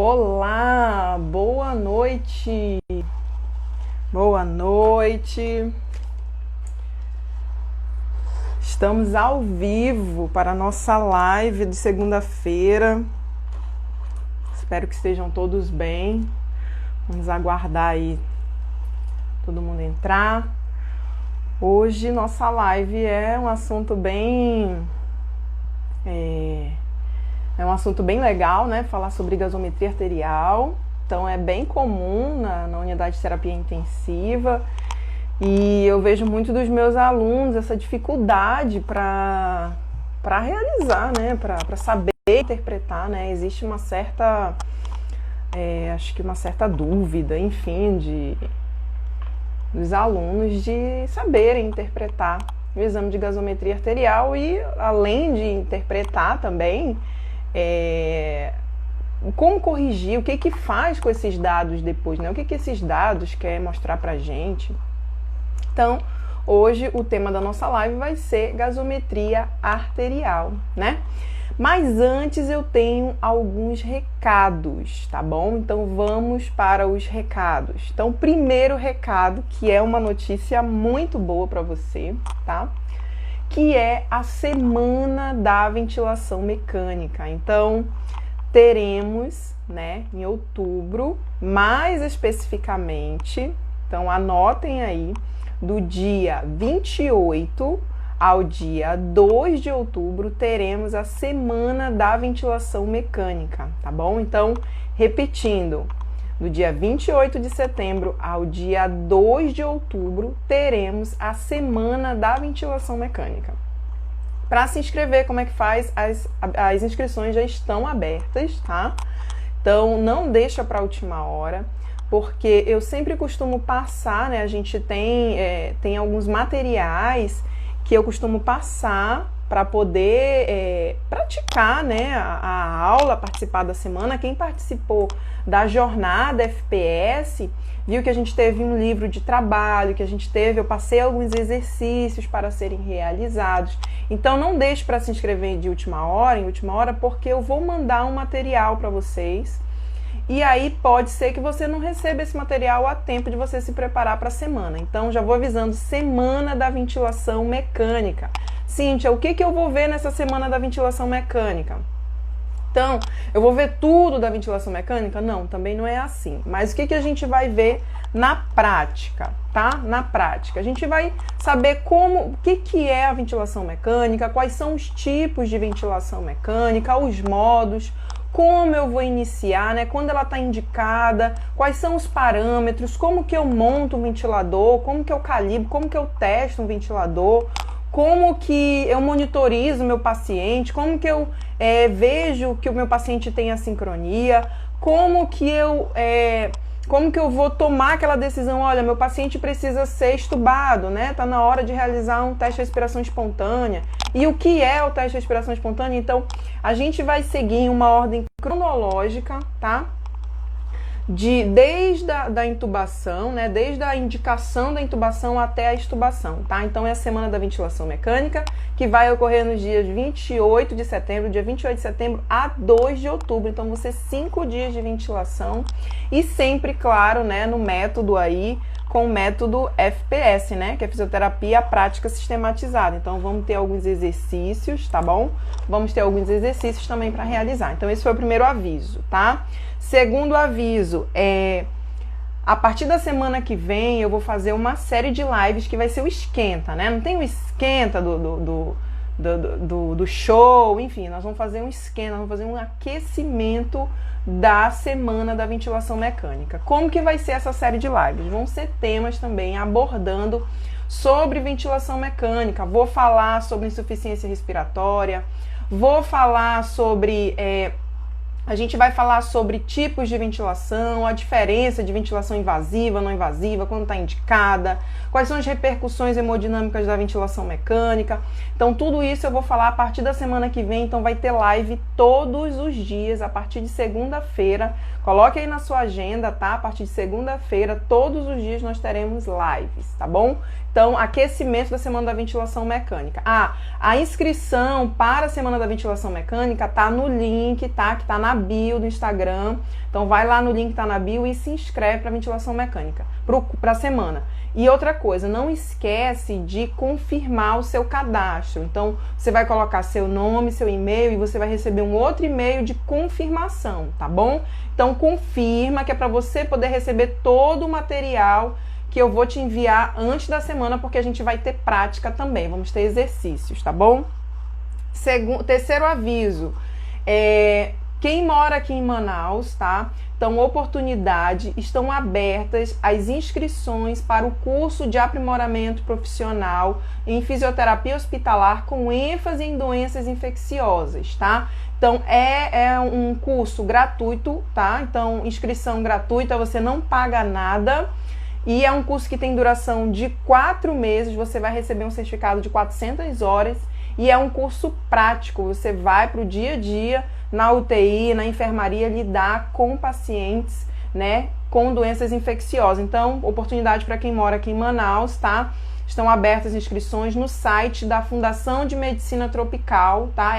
Olá, boa noite. Boa noite. Estamos ao vivo para a nossa live de segunda-feira. Espero que estejam todos bem. Vamos aguardar aí todo mundo entrar. Hoje nossa live é um assunto bem legal, né? Falar sobre gasometria arterial. Então é bem comum na unidade de terapia intensiva. E eu vejo muito dos meus alunos essa dificuldade para realizar, né? Para saber interpretar, né? Existe uma certa, acho que uma certa dúvida, enfim, dos alunos de saberem interpretar o exame de gasometria arterial e, além de interpretar também, como corrigir, o que faz com esses dados depois, né? O que esses dados quer mostrar pra gente. Então, hoje o tema da nossa live vai ser gasometria arterial, né? Mas antes eu tenho alguns recados, tá bom? Então vamos para os recados. Então, o primeiro recado, que é uma notícia muito boa para você, tá? Que é a semana da ventilação mecânica. Então, teremos, né, em outubro, mais especificamente, então anotem aí, do dia 28 ao dia 2 de outubro, teremos a semana da ventilação mecânica, tá bom? Então, repetindo, do dia 28 de setembro ao dia 2 de outubro, teremos a semana da ventilação mecânica. Para se inscrever, como é que faz? As inscrições já estão abertas, tá? Então, não deixa para a última hora, porque eu sempre costumo passar, né? A gente tem alguns materiais que eu costumo passar para poder praticar, né, a aula, participar da semana. Quem participou da jornada FPS viu que a gente teve um livro de trabalho, eu passei alguns exercícios para serem realizados. Então não deixe para se inscrever em última hora, porque eu vou mandar um material para vocês. E aí pode ser que você não receba esse material a tempo de você se preparar para a semana. Então já vou avisando, semana da ventilação mecânica. Cíntia, o que eu vou ver nessa semana da ventilação mecânica? Então, eu vou ver tudo da ventilação mecânica? Não, também não é assim. Mas o que a gente vai ver na prática, tá? Na prática. A gente vai saber o que é a ventilação mecânica, quais são os tipos de ventilação mecânica, os modos, como eu vou iniciar, né? Quando ela está indicada, quais são os parâmetros, como que eu monto um ventilador, como que eu calibro, como que eu testo um ventilador, como que eu monitorizo o meu paciente, como que eu vejo que o meu paciente tem a sincronia, como que eu vou tomar aquela decisão, olha, meu paciente precisa ser estubado, né? Tá na hora de realizar um teste de respiração espontânea. E o que é o teste de respiração espontânea? Então, a gente vai seguir em uma ordem cronológica, tá? Desde a intubação, né? Desde a indicação da intubação até a extubação, tá? Então é a semana da ventilação mecânica, que vai ocorrer nos dias 28 de setembro, dia 28 de setembro a 2 de outubro. Então vão ser 5 dias de ventilação e sempre, claro, né, no método aí, com o método FPS, né, que é fisioterapia prática sistematizada. Então vamos ter alguns exercícios, tá bom? Vamos ter alguns exercícios também para realizar. Então esse foi o primeiro aviso, tá? Segundo aviso, a partir da semana que vem eu vou fazer uma série de lives que vai ser o esquenta, né? Não tem o esquenta do show, enfim, nós vamos fazer um esquenta, nós vamos fazer um aquecimento da semana da ventilação mecânica. Como que vai ser essa série de lives? Vão ser temas também abordando sobre ventilação mecânica. Vou falar sobre insuficiência respiratória, vou falar sobre... a gente vai falar sobre tipos de ventilação, a diferença de ventilação invasiva, não invasiva, quando está indicada, quais são as repercussões hemodinâmicas da ventilação mecânica. Então, tudo isso eu vou falar a partir da semana que vem. Então, vai ter live todos os dias, a partir de segunda-feira. Coloque aí na sua agenda, tá? A partir de segunda-feira, todos os dias nós teremos lives, tá bom? Então, aquecimento da Semana da Ventilação Mecânica. A inscrição para a Semana da Ventilação Mecânica tá no link, tá? Que tá na bio do Instagram. Então, vai lá no link que tá na bio e se inscreve para ventilação mecânica, para a semana. E outra coisa, não esquece de confirmar o seu cadastro. Então, você vai colocar seu nome, seu e-mail e você vai receber um outro e-mail de confirmação, tá bom? Então, confirma que é para você poder receber todo o material que eu vou te enviar antes da semana, porque a gente vai ter prática também, vamos ter exercícios, tá bom? Terceiro aviso, quem mora aqui em Manaus, tá? Então, oportunidade, estão abertas as inscrições para o curso de aprimoramento profissional em fisioterapia hospitalar com ênfase em doenças infecciosas, tá? Então, é um curso gratuito, tá? Então, inscrição gratuita, você não paga nada. E é um curso que tem duração de 4 meses, você vai receber um certificado de 400 horas e é um curso prático, você vai para o dia a dia, na UTI, na enfermaria, lidar com pacientes, né, com doenças infecciosas. Então, oportunidade para quem mora aqui em Manaus, tá? Estão abertas inscrições no site da Fundação de Medicina Tropical, tá?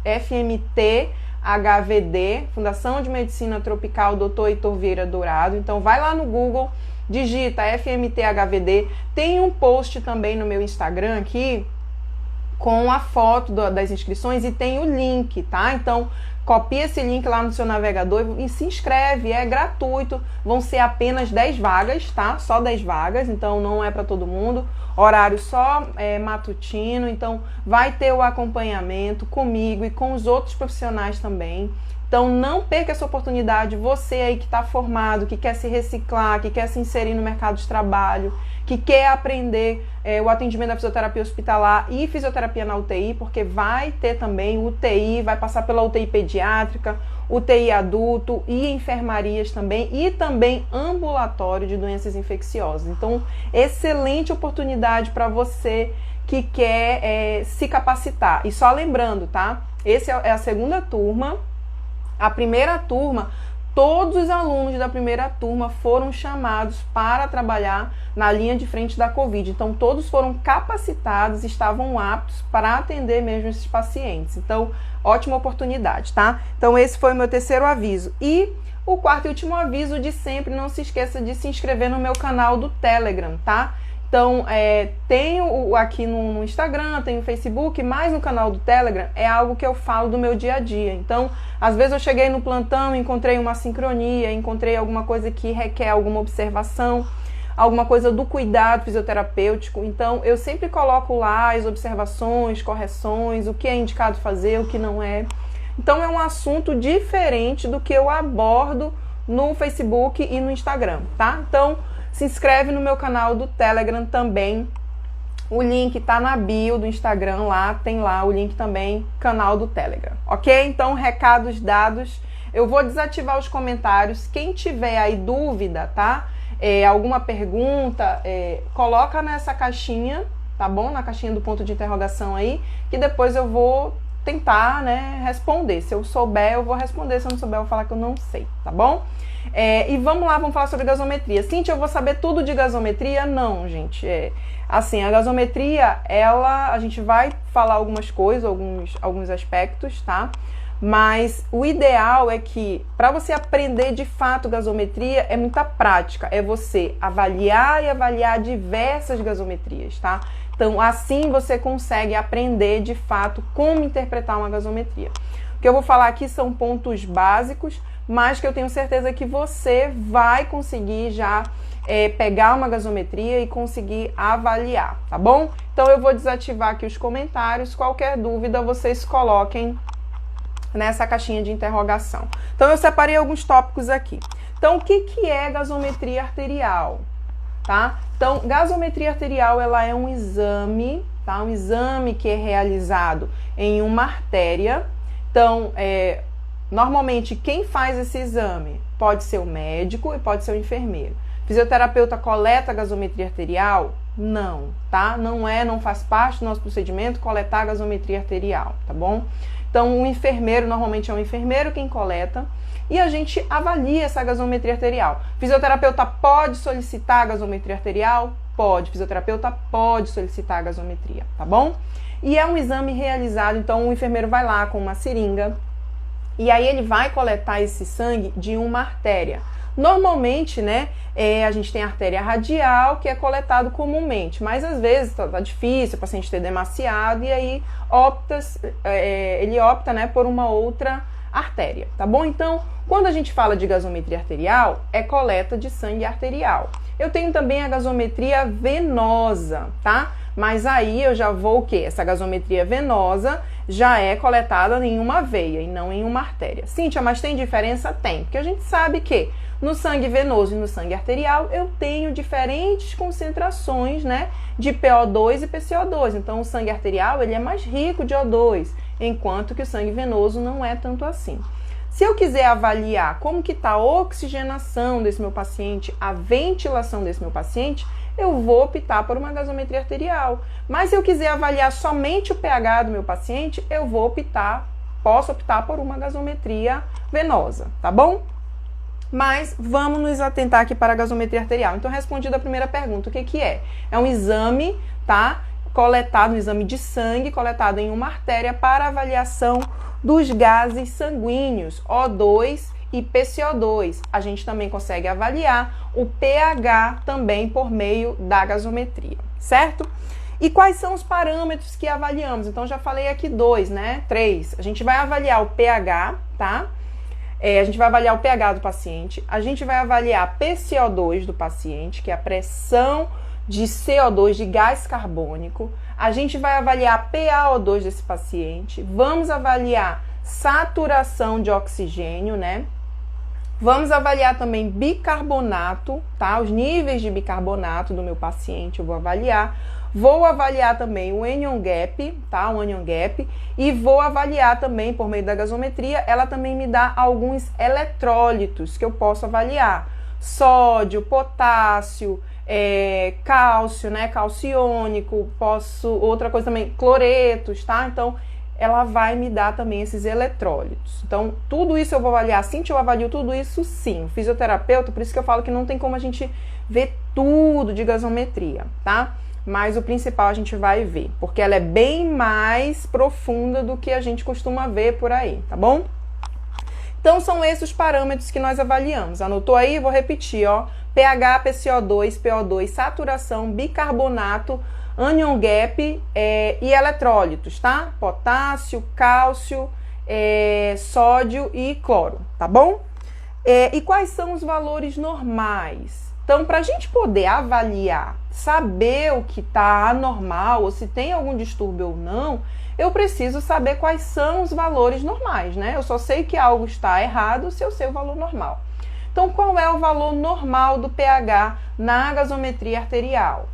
FMT HVD, Fundação de Medicina Tropical Dr. Heitor Vieira Dourado. Então, vai lá no Google, digita FMT-HVD, tem um post também no meu Instagram aqui com a foto das inscrições e tem o link, tá? Então, copia esse link lá no seu navegador e se inscreve, é gratuito, vão ser apenas 10 vagas, tá? Só 10 vagas, então não é para todo mundo, horário só matutino, então vai ter o acompanhamento comigo e com os outros profissionais também. Então, não perca essa oportunidade, você aí que está formado, que quer se reciclar, que quer se inserir no mercado de trabalho, que quer aprender o atendimento da fisioterapia hospitalar e fisioterapia na UTI, porque vai ter também UTI, vai passar pela UTI pediátrica, UTI adulto e enfermarias também, e também ambulatório de doenças infecciosas. Então, excelente oportunidade para você que quer se capacitar. E só lembrando, tá? Essa é a segunda turma. A primeira turma, todos os alunos da primeira turma foram chamados para trabalhar na linha de frente da Covid. Então, todos foram capacitados, estavam aptos para atender mesmo esses pacientes. Então, ótima oportunidade, tá? Então, esse foi o meu terceiro aviso. E o quarto e último aviso de sempre, não se esqueça de se inscrever no meu canal do Telegram, tá? Então, tenho aqui no Instagram, tenho no Facebook, mas no canal do Telegram é algo que eu falo do meu dia a dia. Então, às vezes eu cheguei no plantão, encontrei uma sincronia, encontrei alguma coisa que requer alguma observação, alguma coisa do cuidado fisioterapêutico. Então, eu sempre coloco lá as observações, correções, o que é indicado fazer, o que não é. Então, é um assunto diferente do que eu abordo no Facebook e no Instagram, tá? Então, se inscreve no meu canal do Telegram também. O link tá na bio do Instagram lá, tem lá o link também, canal do Telegram, ok? Então, recados dados. Eu vou desativar os comentários. Quem tiver aí dúvida, tá? Alguma pergunta, coloca nessa caixinha, tá bom? Na caixinha do ponto de interrogação aí, que depois eu vou tentar, né, responder. Se eu souber, eu vou responder. Se eu não souber, eu vou falar que eu não sei, tá bom? E vamos lá, vamos falar sobre gasometria. Cíntia, eu vou saber tudo de gasometria? Não, gente. Assim, a gasometria, a gente vai falar algumas coisas, alguns aspectos, tá? Mas o ideal é que, para você aprender de fato gasometria, é muita prática. É você avaliar e avaliar diversas gasometrias, tá? Então, assim você consegue aprender de fato como interpretar uma gasometria. O que eu vou falar aqui são pontos básicos, mas que eu tenho certeza que você vai conseguir já pegar uma gasometria e conseguir avaliar, tá bom? Então, eu vou desativar aqui os comentários. Qualquer dúvida, vocês coloquem nessa caixinha de interrogação. Então, eu separei alguns tópicos aqui. Então, o que é gasometria arterial? Tá? Então, gasometria arterial, ela é um exame, tá? Um exame que é realizado em uma artéria. Então, normalmente, quem faz esse exame pode ser o médico e pode ser o enfermeiro. Fisioterapeuta coleta gasometria arterial? Não, tá? Não faz parte do nosso procedimento coletar gasometria arterial, tá bom? Então, o enfermeiro, normalmente é o enfermeiro quem coleta, e a gente avalia essa gasometria arterial. Fisioterapeuta pode solicitar a gasometria arterial? Pode. Fisioterapeuta pode solicitar a gasometria, tá bom? E é um exame realizado, então o enfermeiro vai lá com uma seringa e aí ele vai coletar esse sangue de uma artéria. Normalmente, né, a gente tem a artéria radial, que é coletado comumente, mas às vezes tá difícil, o paciente ter demasiado, e aí ele opta, né, por uma outra artéria, tá bom? Então, quando a gente fala de gasometria arterial, é coleta de sangue arterial. Eu tenho também a gasometria venosa, tá? Mas aí eu já vou o quê? Essa gasometria venosa já é coletada em uma veia e não em uma artéria. Cíntia, mas tem diferença? Tem, porque a gente sabe que no sangue venoso e no sangue arterial eu tenho diferentes concentrações, né, de PO2 e PCO2. Então o sangue arterial ele é mais rico de O2, enquanto que o sangue venoso não é tanto assim. Se eu quiser avaliar como que está a oxigenação desse meu paciente, a ventilação desse meu paciente, eu vou optar por uma gasometria arterial. Mas se eu quiser avaliar somente o pH do meu paciente, posso optar por uma gasometria venosa, tá bom? Mas vamos nos atentar aqui para a gasometria arterial. Então, respondida a primeira pergunta, o que que é? É um exame, tá? Coletado, um exame de sangue, coletado em uma artéria para avaliação dos gases sanguíneos, O2 e PCO2. A gente também consegue avaliar o pH também por meio da gasometria, certo? E quais são os parâmetros que avaliamos? Então, já falei aqui 2, né? 3. A gente vai avaliar o pH, tá? A gente vai avaliar o pH do paciente, a gente vai avaliar PCO2 do paciente, que é a pressão de CO2, de gás carbônico, a gente vai avaliar PaO2 desse paciente, vamos avaliar saturação de oxigênio, né? Vamos avaliar também bicarbonato, tá? Os níveis de bicarbonato do meu paciente eu vou avaliar. Vou avaliar também o anion gap, tá? O anion gap. E vou avaliar também, por meio da gasometria, ela também me dá alguns eletrólitos que eu posso avaliar. Sódio, potássio, cálcio, né? Calciônico, outra coisa também, cloretos, tá? Então, ela vai me dar também esses eletrólitos. Então, tudo isso eu vou avaliar. Assim que eu avalio tudo isso, sim. O fisioterapeuta, por isso que eu falo que não tem como a gente ver tudo de gasometria, tá? Mas o principal a gente vai ver, porque ela é bem mais profunda do que a gente costuma ver por aí, tá bom? Então, são esses os parâmetros que nós avaliamos. Anotou aí? Vou repetir, ó. pH, PCO2, PO2, saturação, bicarbonato, anion gap e eletrólitos, tá? Potássio, cálcio, sódio e cloro, tá bom? E quais são os valores normais? Então, para a gente poder avaliar, saber o que está anormal ou se tem algum distúrbio ou não, eu preciso saber quais são os valores normais, né? Eu só sei que algo está errado se eu sei o valor normal. Então, qual é o valor normal do pH na gasometria arterial?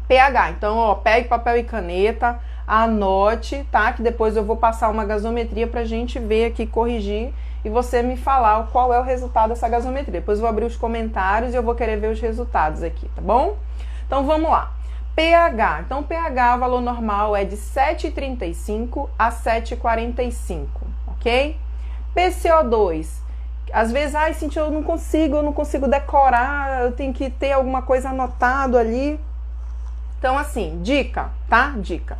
pH, então, ó, pegue papel e caneta, anote, tá? Que depois eu vou passar uma gasometria pra gente ver aqui, corrigir, e você me falar qual é o resultado dessa gasometria. Depois eu vou abrir os comentários e eu vou querer ver os resultados aqui, tá bom? Então, vamos lá. pH, então pH, o valor normal é de 7,35 a 7,45, ok? PCO2, às vezes, ai, Cintia, eu não consigo decorar, eu tenho que ter alguma coisa anotado ali. Então, assim, dica, tá? Dica.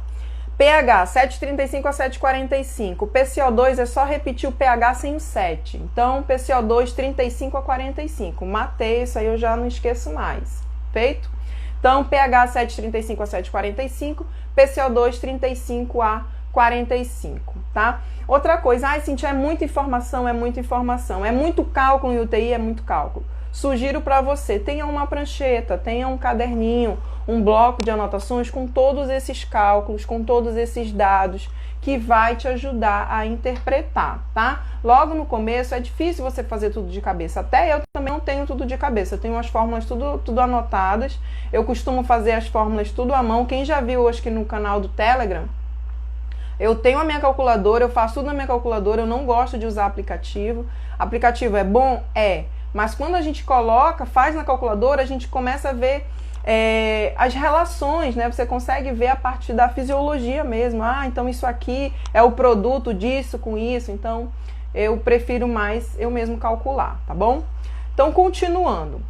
pH, 7,35 a 7,45. PCO2 é só repetir o pH sem o 7. Então, PCO2, 35 a 45. Matei, isso aí eu já não esqueço mais. Feito? Então, pH, 7,35 a 7,45. PCO2, 35 a 45, tá? Outra coisa, ai, Cintia, é muita informação, é muita informação. É muito cálculo em UTI, é muito cálculo. Sugiro para você, tenha uma prancheta, tenha um caderninho, um bloco de anotações com todos esses cálculos, com todos esses dados, que vai te ajudar a interpretar, tá? Logo no começo é difícil você fazer tudo de cabeça. Até eu também não tenho tudo de cabeça, eu tenho as fórmulas tudo anotadas. Eu costumo fazer as fórmulas tudo à mão. Quem já viu hoje aqui no canal do Telegram, eu tenho a minha calculadora, eu faço tudo na minha calculadora, eu não gosto de usar aplicativo. Aplicativo é bom? É. Mas quando a gente faz na calculadora, a gente começa a ver as relações, né? Você consegue ver a partir da fisiologia mesmo. Ah, então isso aqui é o produto disso com isso. Então, eu prefiro mais eu mesmo calcular, tá bom? Então, continuando.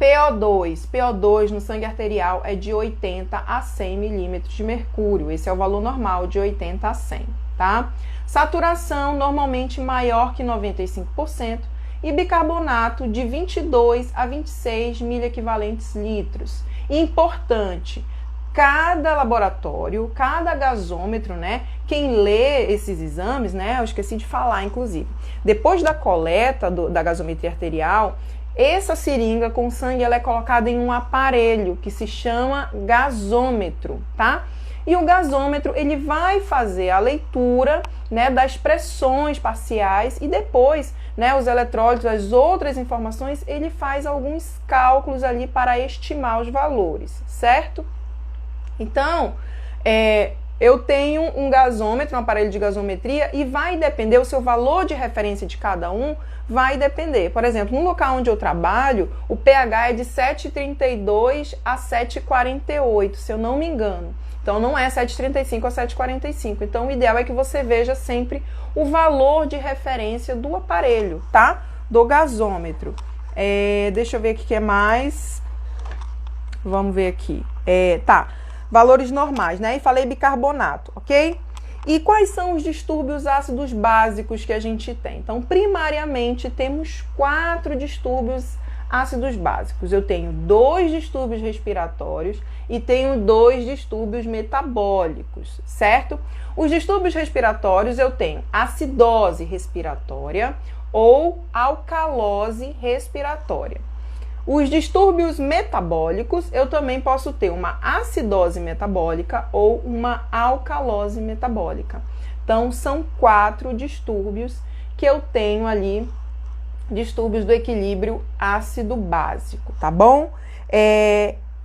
PO2 no sangue arterial é de 80 a 100 milímetros de mercúrio. Esse é o valor normal, de 80 a 100, tá? Saturação normalmente maior que 95% e bicarbonato de 22 a 26 miliequivalentes litros. Importante, cada laboratório, cada gasômetro, né? Quem lê esses exames, né? Eu esqueci de falar, inclusive. Depois da coleta da gasometria arterial, essa seringa com sangue ela é colocada em um aparelho que se chama gasômetro, tá? E o gasômetro ele vai fazer a leitura, né, das pressões parciais e depois, né, os eletrólitos, as outras informações, ele faz alguns cálculos ali para estimar os valores, certo? Então, eu tenho um gasômetro, um aparelho de gasometria e vai depender, o seu valor de referência de cada um vai depender. Por exemplo, no local onde eu trabalho, o pH é de 7,32 a 7,48, se eu não me engano. Então, não é 7,35 a 7,45. Então, o ideal é que você veja sempre o valor de referência do aparelho, tá? Do gasômetro. Deixa eu ver aqui o que é mais. Vamos ver aqui. Tá. Valores normais, né? E falei bicarbonato, ok? E quais são os distúrbios ácidos básicos que a gente tem? Então, primariamente, temos 4 distúrbios ácidos básicos. Eu tenho 2 distúrbios respiratórios e tenho 2 distúrbios metabólicos, certo? Os distúrbios respiratórios eu tenho acidose respiratória ou alcalose respiratória. Os distúrbios metabólicos, eu também posso ter uma acidose metabólica ou uma alcalose metabólica. Então, são 4 distúrbios que eu tenho ali, distúrbios do equilíbrio ácido-básico, tá bom?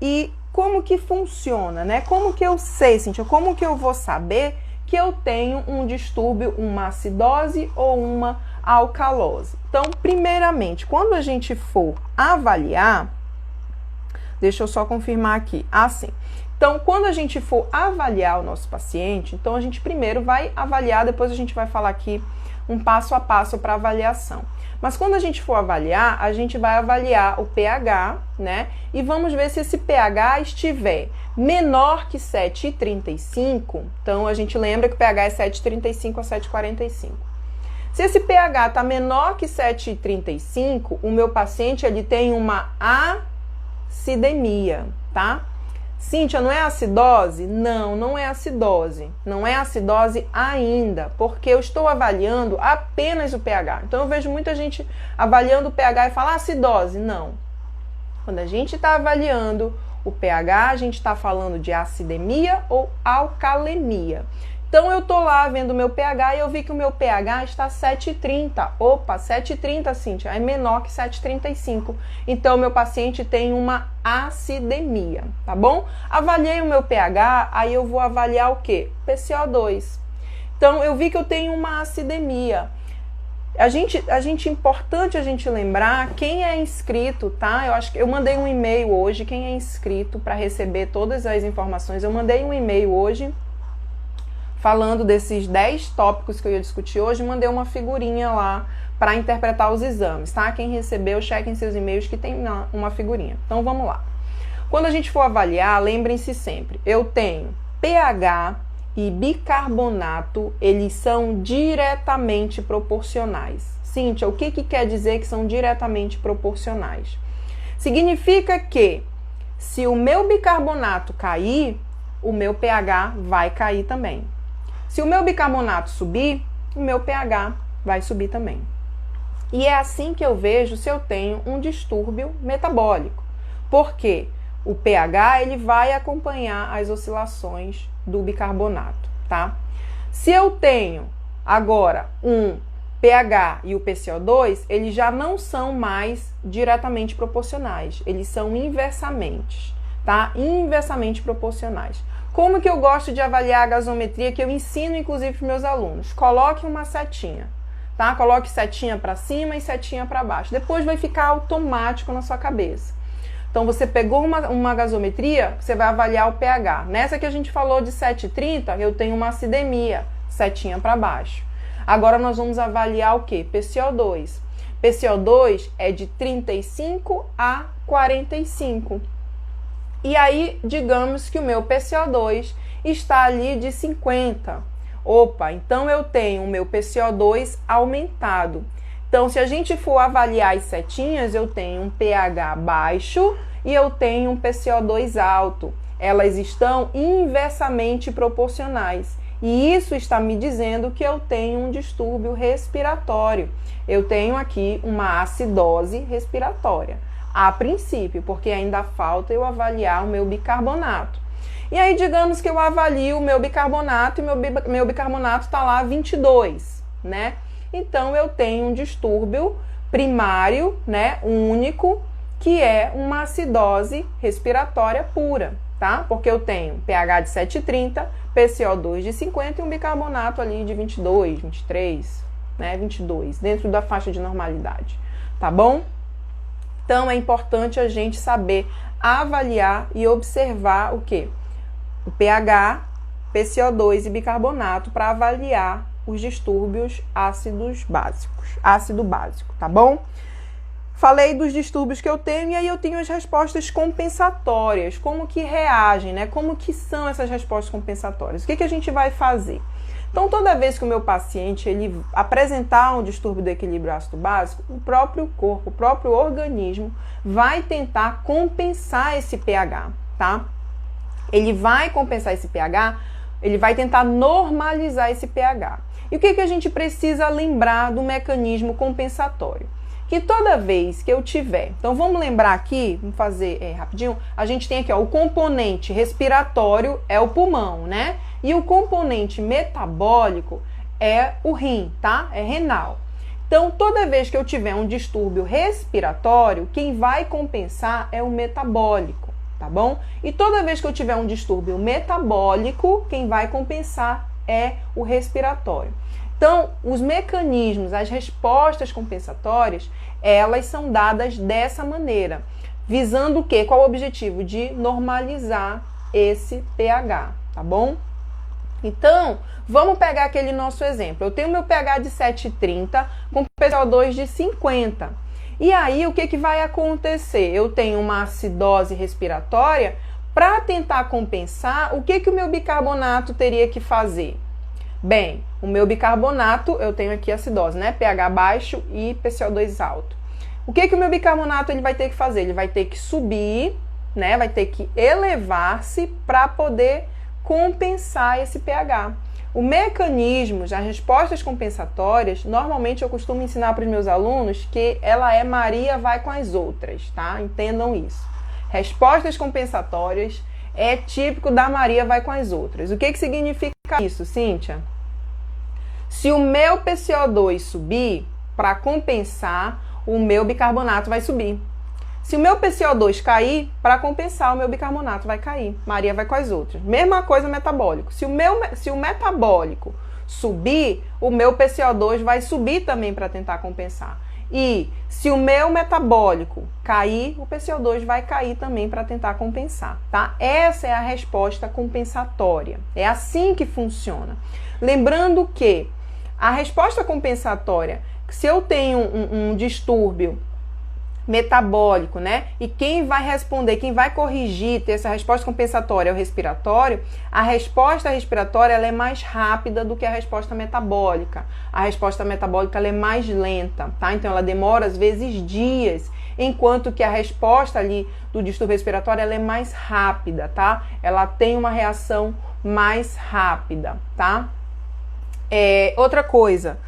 E como que funciona, né? Como que eu sei, Cíntia, como que eu vou saber que eu tenho um distúrbio, uma acidose ou uma alcalose? Então, primeiramente, quando a gente for avaliar, deixa eu só confirmar aqui, assim. Então, quando a gente for avaliar o nosso paciente, então a gente primeiro vai avaliar, depois a gente vai falar aqui um passo a passo para avaliação. Mas quando a gente for avaliar, a gente vai avaliar o pH, né? E vamos ver se esse pH estiver menor que 7,35. Então, a gente lembra que o pH é 7,35 a 7,45. Se esse pH está menor que 7,35, o meu paciente ele tem uma acidemia, tá? Cíntia, não é acidose? Não, não é acidose. Não é acidose ainda, porque eu estou avaliando apenas o pH. Então, eu vejo muita gente avaliando o pH e fala acidose. Não. Quando a gente está avaliando o pH, a gente está falando de acidemia ou alcalemia. Então, eu tô lá vendo o meu pH e eu vi que o meu pH está 7,30. Opa, 7,30, Cíntia, é menor que 7,35. Então, meu paciente tem uma acidemia, tá bom? Avaliei o meu pH, aí eu vou avaliar o quê? PCO2. Então, eu vi que eu tenho uma acidemia. Importante a gente lembrar quem é inscrito, tá? Eu acho que eu mandei um e-mail hoje, quem é inscrito para receber todas as informações, eu mandei um e-mail hoje falando desses 10 tópicos que eu ia discutir hoje, mandei uma figurinha lá para interpretar os exames, tá? Quem recebeu, chequem seus e-mails que tem uma figurinha. Então, vamos lá. Quando a gente for avaliar, lembrem-se sempre, eu tenho pH e bicarbonato, eles são diretamente proporcionais. Cíntia, o que quer dizer que são diretamente proporcionais? Significa que se o meu bicarbonato cair, o meu pH vai cair também. Se o meu bicarbonato subir, o meu pH vai subir também. E é assim que eu vejo se eu tenho um distúrbio metabólico. Porque o pH ele vai acompanhar as oscilações do bicarbonato, tá? Se eu tenho agora um pH e o PCO2, eles já não são mais diretamente proporcionais. Eles são inversamente, tá? Inversamente proporcionais. Como que eu gosto de avaliar a gasometria, que eu ensino inclusive para meus alunos? Coloque uma setinha, tá? Coloque setinha para cima e setinha para baixo. Depois vai ficar automático na sua cabeça. Então, você pegou uma gasometria, você vai avaliar o pH. Nessa que a gente falou de 7,30, eu tenho uma acidemia, setinha para baixo. Agora, nós vamos avaliar o quê? PCO2. PCO2 é de 35 a 45. E aí, digamos que o meu PCO2 está ali de 50. Opa, então eu tenho o meu PCO2 aumentado. Então, se a gente for avaliar as setinhas, eu tenho um pH baixo e eu tenho um PCO2 alto. Elas estão inversamente proporcionais. E isso está me dizendo que eu tenho um distúrbio respiratório. Eu tenho aqui uma acidose respiratória, a princípio, porque ainda falta eu avaliar o meu bicarbonato. E aí, digamos que eu avalio o meu bicarbonato e meu bicarbonato está lá 22, né? Então, eu tenho um distúrbio primário, né, único, que é uma acidose respiratória pura, tá? Porque eu tenho pH de 7,30, PCO2 de 50 e um bicarbonato ali de 22, 23, né, 22, dentro da faixa de normalidade, tá bom? Então, é importante a gente saber avaliar e observar o quê? O pH, PCO2 e bicarbonato para avaliar os distúrbios ácido básico, tá bom? Falei dos distúrbios que eu tenho e aí eu tenho as respostas compensatórias, como que reagem, né? Como que são essas respostas compensatórias? O que a gente vai fazer? Então, toda vez que o meu paciente ele apresentar um distúrbio do equilíbrio ácido básico, o próprio corpo, o próprio organismo vai tentar compensar esse pH, tá? Ele vai compensar esse pH, ele vai tentar normalizar esse pH. E o que a gente precisa lembrar do mecanismo compensatório? Que toda vez que eu tiver, então vamos lembrar aqui, vamos fazer rapidinho, a gente tem aqui ó, o componente respiratório é o pulmão, né? E o componente metabólico é o rim, tá? É renal. Então, toda vez que eu tiver um distúrbio respiratório, quem vai compensar é o metabólico, tá bom? E toda vez que eu tiver um distúrbio metabólico, quem vai compensar é o respiratório. Então, os mecanismos, as respostas compensatórias, elas são dadas dessa maneira, visando o quê? Qual o objetivo? De normalizar esse pH, tá bom? Então, vamos pegar aquele nosso exemplo. Eu tenho meu pH de 7,30 com PCO2 de 50. E aí, o que vai acontecer? Eu tenho uma acidose respiratória. Para tentar compensar, o que o meu bicarbonato teria que fazer? Bem, o meu bicarbonato, eu tenho aqui acidose, né? pH baixo e PCO2 alto. O que o meu bicarbonato ele vai ter que fazer? Ele vai ter que subir, né? Vai ter que elevar-se para poder compensar esse pH. O mecanismo, as respostas compensatórias, normalmente eu costumo ensinar para os meus alunos que ela é Maria vai com as outras, tá? Entendam isso. Respostas compensatórias é típico da Maria vai com as outras. O que significa isso, Cíntia? Se o meu PCO2 subir, para compensar, o meu bicarbonato vai subir. Se o meu PCO2 cair, para compensar, o meu bicarbonato vai cair. Maria vai com as outras. Mesma coisa metabólico. Se o metabólico subir, o meu PCO2 vai subir também para tentar compensar. E se o meu metabólico cair, o PCO2 vai cair também para tentar compensar, tá? Essa é a resposta compensatória. É assim que funciona. Lembrando que a resposta compensatória, se eu tenho um distúrbio metabólico, né? E quem vai responder, quem vai corrigir, ter essa resposta compensatória é o respiratório, a resposta respiratória ela é mais rápida do que a resposta metabólica. A resposta metabólica ela é mais lenta, tá? Então ela demora às vezes dias, enquanto que a resposta ali do distúrbio respiratório ela é mais rápida, tá? Ela tem uma reação mais rápida, tá? Outra coisa,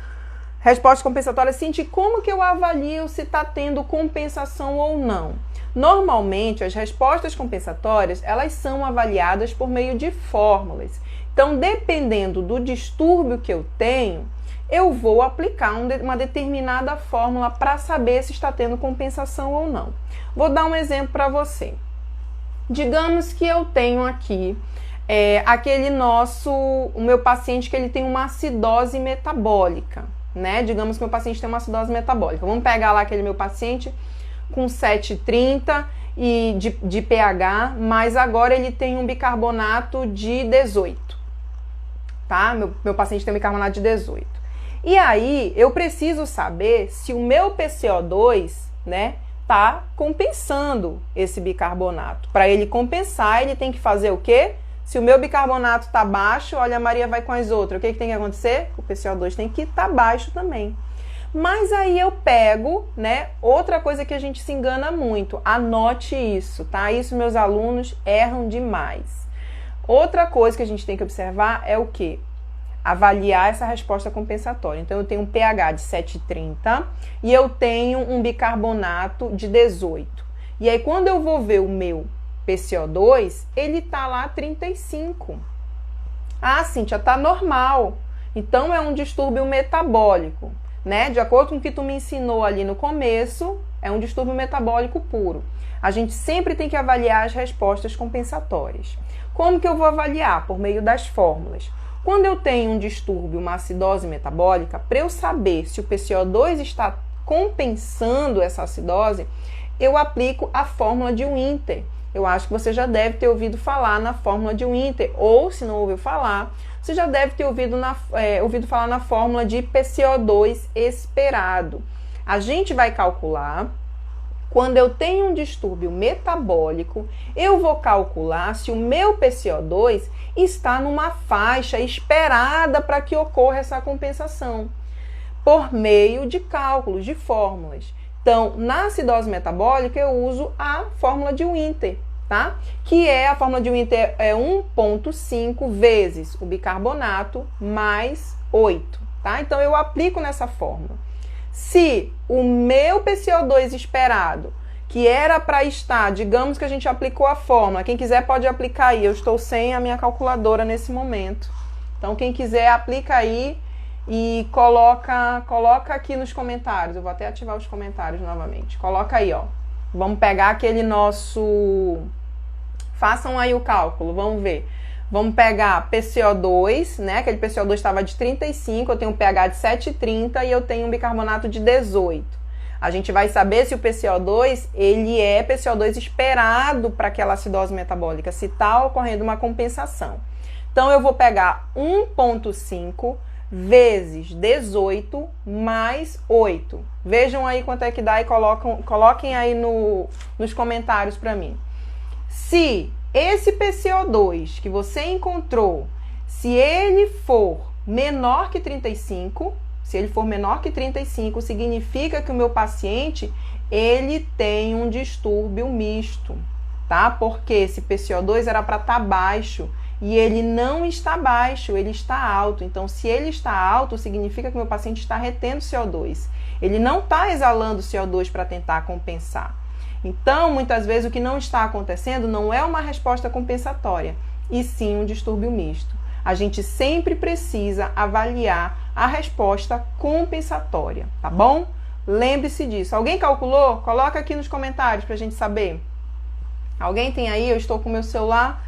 resposta compensatória, Cintia, como que eu avalio se está tendo compensação ou não? Normalmente, as respostas compensatórias, elas são avaliadas por meio de fórmulas. Então, dependendo do distúrbio que eu tenho, eu vou aplicar uma determinada fórmula para saber se está tendo compensação ou não. Vou dar um exemplo para você. Digamos que eu tenho aqui o meu paciente que ele tem uma acidose metabólica, né? Digamos que meu paciente tem uma acidose metabólica. Vamos pegar lá aquele meu paciente com 7,30 e de pH, mas agora ele tem um bicarbonato de 18, tá? Meu paciente tem um bicarbonato de 18. E aí, eu preciso saber se o meu PCO2, né, tá compensando esse bicarbonato. Para ele compensar, ele tem que fazer o quê? Se o meu bicarbonato tá baixo, olha, a Maria vai com as outras. O que tem que acontecer? O PCO2 tem que estar baixo também. Mas aí eu pego, né, outra coisa que a gente se engana muito. Anote isso, tá? Isso meus alunos erram demais. Outra coisa que a gente tem que observar é o quê? Avaliar essa resposta compensatória. Então, eu tenho um pH de 7,30 e eu tenho um bicarbonato de 18. E aí, quando eu vou ver o meu PCO2, ele tá lá 35. Ah, Cíntia, tá normal. Então, é um distúrbio metabólico, né? De acordo com o que tu me ensinou ali no começo, é um distúrbio metabólico puro. A gente sempre tem que avaliar as respostas compensatórias. Como que eu vou avaliar? Por meio das fórmulas. Quando eu tenho um distúrbio, uma acidose metabólica, para eu saber se o PCO2 está compensando essa acidose, eu aplico a fórmula de Winter. Eu acho que você já deve ter ouvido falar na fórmula de Winter, ou se não ouviu falar, você já deve ter ouvido falar na fórmula de PCO2 esperado. A gente vai calcular, quando eu tenho um distúrbio metabólico, eu vou calcular se o meu PCO2 está numa faixa esperada para que ocorra essa compensação, por meio de cálculos, de fórmulas. Então, na acidose metabólica, eu uso a fórmula de Winter, tá? Que é a fórmula de Winter 1,5 vezes o bicarbonato mais 8, tá? Então, eu aplico nessa fórmula. Se o meu PCO2 esperado, que era para estar, digamos que a gente aplicou a fórmula, quem quiser pode aplicar aí, eu estou sem a minha calculadora nesse momento. Então, quem quiser, aplica aí e coloca aqui nos comentários. Eu vou até ativar os comentários novamente. Coloca aí, ó. Vamos pegar aquele nosso... Façam aí o cálculo, vamos ver. Vamos pegar PCO2, né? Aquele PCO2 estava de 35, eu tenho um pH de 7,30 e eu tenho um bicarbonato de 18. A gente vai saber se o PCO2, ele é PCO2 esperado para aquela acidose metabólica, se está ocorrendo uma compensação. Então, eu vou pegar 1,5 vezes 18 mais 8. Vejam aí quanto é que dá e coloquem aí nos comentários para mim. Se esse PCO2 que você encontrou, se ele for menor que 35, se ele for menor que 35, significa que o meu paciente, ele tem um distúrbio misto, tá? Porque esse PCO2 era para estar baixo e ele não está baixo, ele está alto. Então, se ele está alto, significa que o meu paciente está retendo CO2. Ele não está exalando CO2 para tentar compensar. Então, muitas vezes, o que não está acontecendo não é uma resposta compensatória, e sim um distúrbio misto. A gente sempre precisa avaliar a resposta compensatória, tá bom? Lembre-se disso. Alguém calculou? Coloca aqui nos comentários para a gente saber. Alguém tem aí? Eu estou com o meu celular,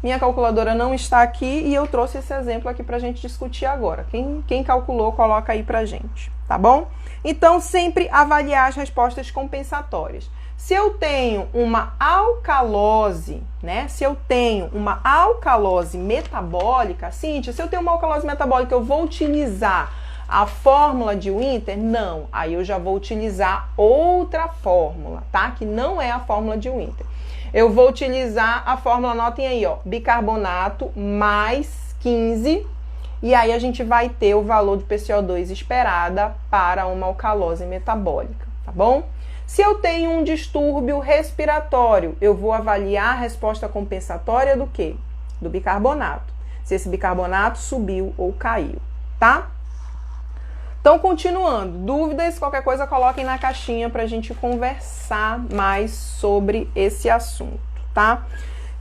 minha calculadora não está aqui e eu trouxe esse exemplo aqui para a gente discutir agora. Quem calculou, coloca aí para a gente, tá bom? Então, sempre avaliar as respostas compensatórias. Se eu tenho uma alcalose, né? Se eu tenho uma alcalose metabólica, Cíntia, se eu tenho uma alcalose metabólica, eu vou utilizar a fórmula de Winter? Não, aí eu já vou utilizar outra fórmula, tá? Que não é a fórmula de Winter. Eu vou utilizar a fórmula, anotem aí, ó, bicarbonato mais 15, e aí a gente vai ter o valor de PCO2 esperada para uma alcalose metabólica, tá bom? Se eu tenho um distúrbio respiratório, eu vou avaliar a resposta compensatória do quê? Do bicarbonato. Se esse bicarbonato subiu ou caiu, tá? Então, continuando. Dúvidas, qualquer coisa, coloquem na caixinha para a gente conversar mais sobre esse assunto, tá?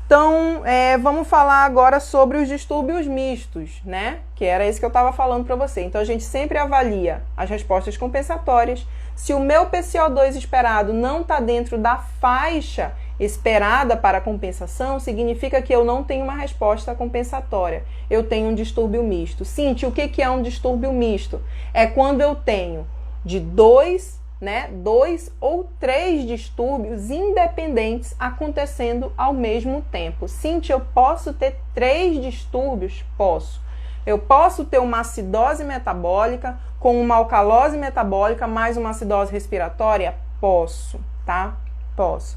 Então, vamos falar agora sobre os distúrbios mistos, né? Que era isso que eu estava falando para você. Então, a gente sempre avalia as respostas compensatórias. Se o meu PCO2 esperado não está dentro da faixa esperada para compensação, significa que eu não tenho uma resposta compensatória. Eu tenho um distúrbio misto. Cíntia, o que é um distúrbio misto? É quando eu tenho de dois ou três distúrbios independentes acontecendo ao mesmo tempo. Cíntia, eu posso ter 3 distúrbios? Posso. Eu posso ter uma acidose metabólica com uma alcalose metabólica mais uma acidose respiratória? Posso, tá? Posso.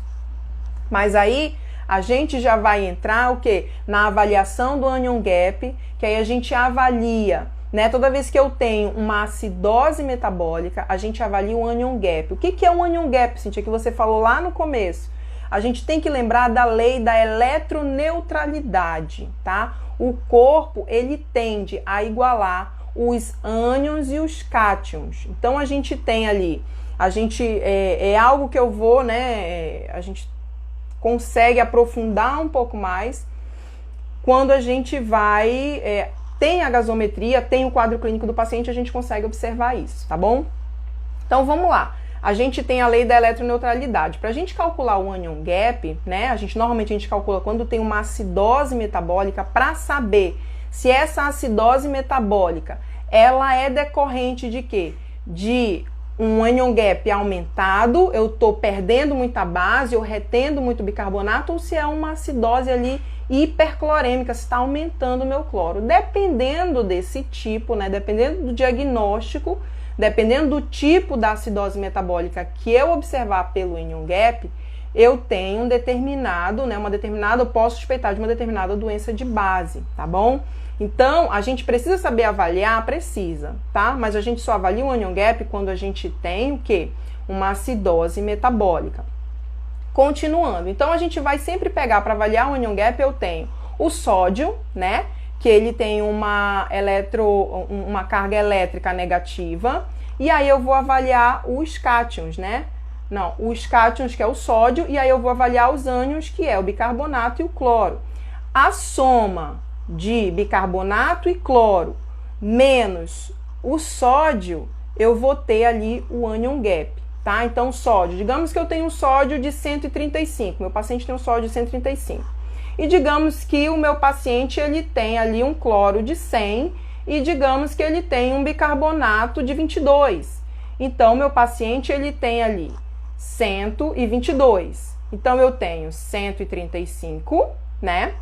Mas aí a gente já vai entrar o quê? Na avaliação do anion gap, que aí a gente avalia, né? Toda vez que eu tenho uma acidose metabólica, a gente avalia o anion gap. O que é um anion gap, Cíntia, que você falou lá no começo? A gente tem que lembrar da lei da eletroneutralidade, tá? O corpo, ele tende a igualar os ânions e os cátions. Então, a gente tem ali, é algo que eu vou, né, a gente consegue aprofundar um pouco mais quando a gente vai, tem a gasometria, tem o quadro clínico do paciente, a gente consegue observar isso, tá bom? Então, vamos lá. A gente tem a lei da eletroneutralidade. Para a gente calcular o anion gap, né, normalmente a gente calcula quando tem uma acidose metabólica para saber se essa acidose metabólica ela é decorrente de quê? De um anion gap aumentado, eu estou perdendo muita base, eu retendo muito bicarbonato, ou se é uma acidose ali hiperclorêmica, se está aumentando o meu cloro. Dependendo desse tipo, né, dependendo do diagnóstico, dependendo do tipo da acidose metabólica que eu observar pelo anion gap, eu tenho um determinado, né, eu posso suspeitar de uma determinada doença de base, tá bom? Então, a gente precisa saber avaliar? Precisa, tá? Mas a gente só avalia o anion gap quando a gente tem o quê? Uma acidose metabólica. Continuando, então a gente vai sempre pegar para avaliar o anion gap, eu tenho o sódio, né? Que ele tem uma carga elétrica negativa, e aí eu vou avaliar os cátions, né? Não, os cátions, que é o sódio, e aí eu vou avaliar os ânions, que é o bicarbonato e o cloro. A soma de bicarbonato e cloro menos o sódio, eu vou ter ali o anion gap, tá? Então, sódio, digamos que eu tenho um sódio de 135, meu paciente tem um sódio de 135. E digamos que o meu paciente ele tem ali um cloro de 100 e digamos que ele tem um bicarbonato de 22. Então, meu paciente ele tem ali 122. Então, eu tenho 135, né?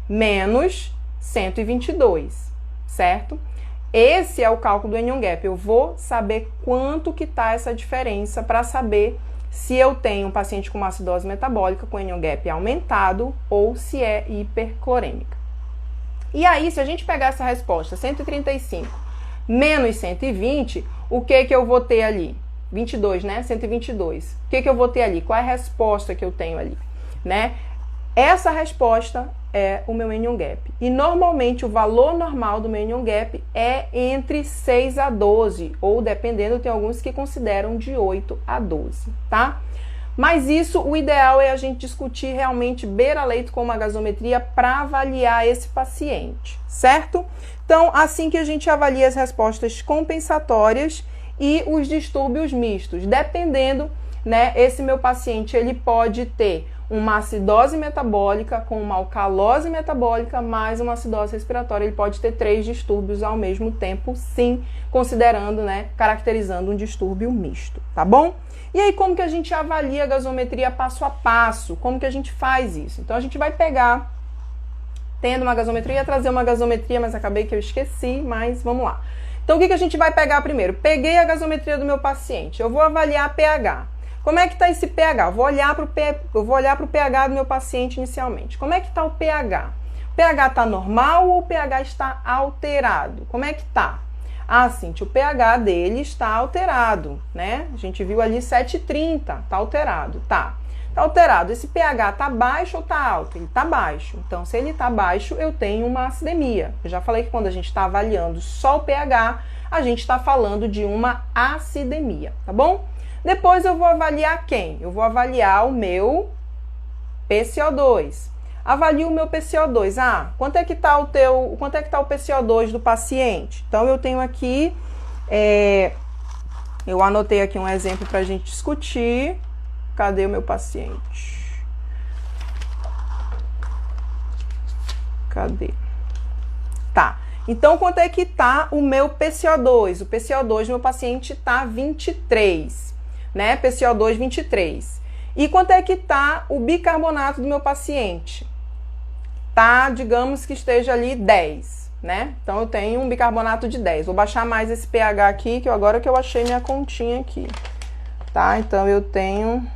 Menos 122, certo? Esse é o cálculo do anion gap. Eu vou saber quanto que tá essa diferença para saber se eu tenho um paciente com uma acidose metabólica com anion gap aumentado ou se é hiperclorêmica. E aí, se a gente pegar essa resposta, 135 menos 120, o que eu vou ter ali? 22, né? 122. O que eu vou ter ali? Qual é a resposta que eu tenho ali, né? Essa resposta é o meu anion gap. E normalmente o valor normal do meu anion gap é entre 6 a 12, ou dependendo, tem alguns que consideram de 8 a 12, tá? Mas isso, o ideal é a gente discutir realmente beira-leito com uma gasometria para avaliar esse paciente, certo? Então, assim que a gente avalia as respostas compensatórias e os distúrbios mistos, dependendo, né, esse meu paciente, ele pode ter uma acidose metabólica com uma alcalose metabólica mais uma acidose respiratória. Ele pode ter 3 distúrbios ao mesmo tempo, sim, considerando, né, caracterizando um distúrbio misto, tá bom? E aí, como que a gente avalia a gasometria passo a passo? Como que a gente faz isso? Então, a gente vai pegar, tendo uma gasometria, trazer uma gasometria, mas acabei que eu esqueci, mas vamos lá. Então, o que a gente vai pegar primeiro? Peguei a gasometria do meu paciente, eu vou avaliar pH. Como é que está esse pH? Eu vou olhar para o pH do meu paciente inicialmente. Como é que está o pH? O pH está normal ou o pH está alterado? Como é que está? Ah, Cíntia, o pH dele está alterado, né? A gente viu ali 7,30, está alterado, tá. Está alterado. Esse pH está baixo ou está alto? Ele está baixo. Então, se ele está baixo, eu tenho uma acidemia. Eu já falei que quando a gente está avaliando só o pH, a gente está falando de uma acidemia, tá bom? Depois eu vou avaliar quem? Eu vou avaliar o meu PCO2. Avalio o meu PCO2. Ah, quanto é que está o PCO2 do paciente? Então, eu tenho aqui, eu anotei aqui um exemplo para a gente discutir. Cadê o meu paciente? Cadê? Tá. Então, quanto é que está o meu PCO2? O PCO2 do meu paciente está 23. Né? PCO2 23. E quanto é que está o bicarbonato do meu paciente? Tá, digamos que esteja ali 10, né? Então eu tenho um bicarbonato de 10. Vou baixar mais esse pH aqui, que agora que eu achei minha continha aqui, tá? Então eu tenho...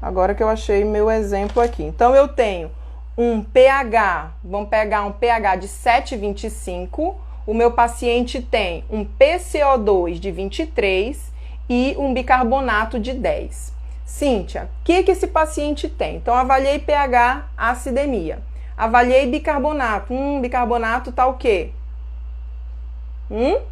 Agora que eu achei meu exemplo aqui. Então eu tenho um pH, vamos pegar um pH de 7,25. O meu paciente tem um PCO2 de 23 e um bicarbonato de 10. Cíntia, o que esse paciente tem? Então, avaliei pH, acidemia. Avaliei bicarbonato. Bicarbonato tá o quê?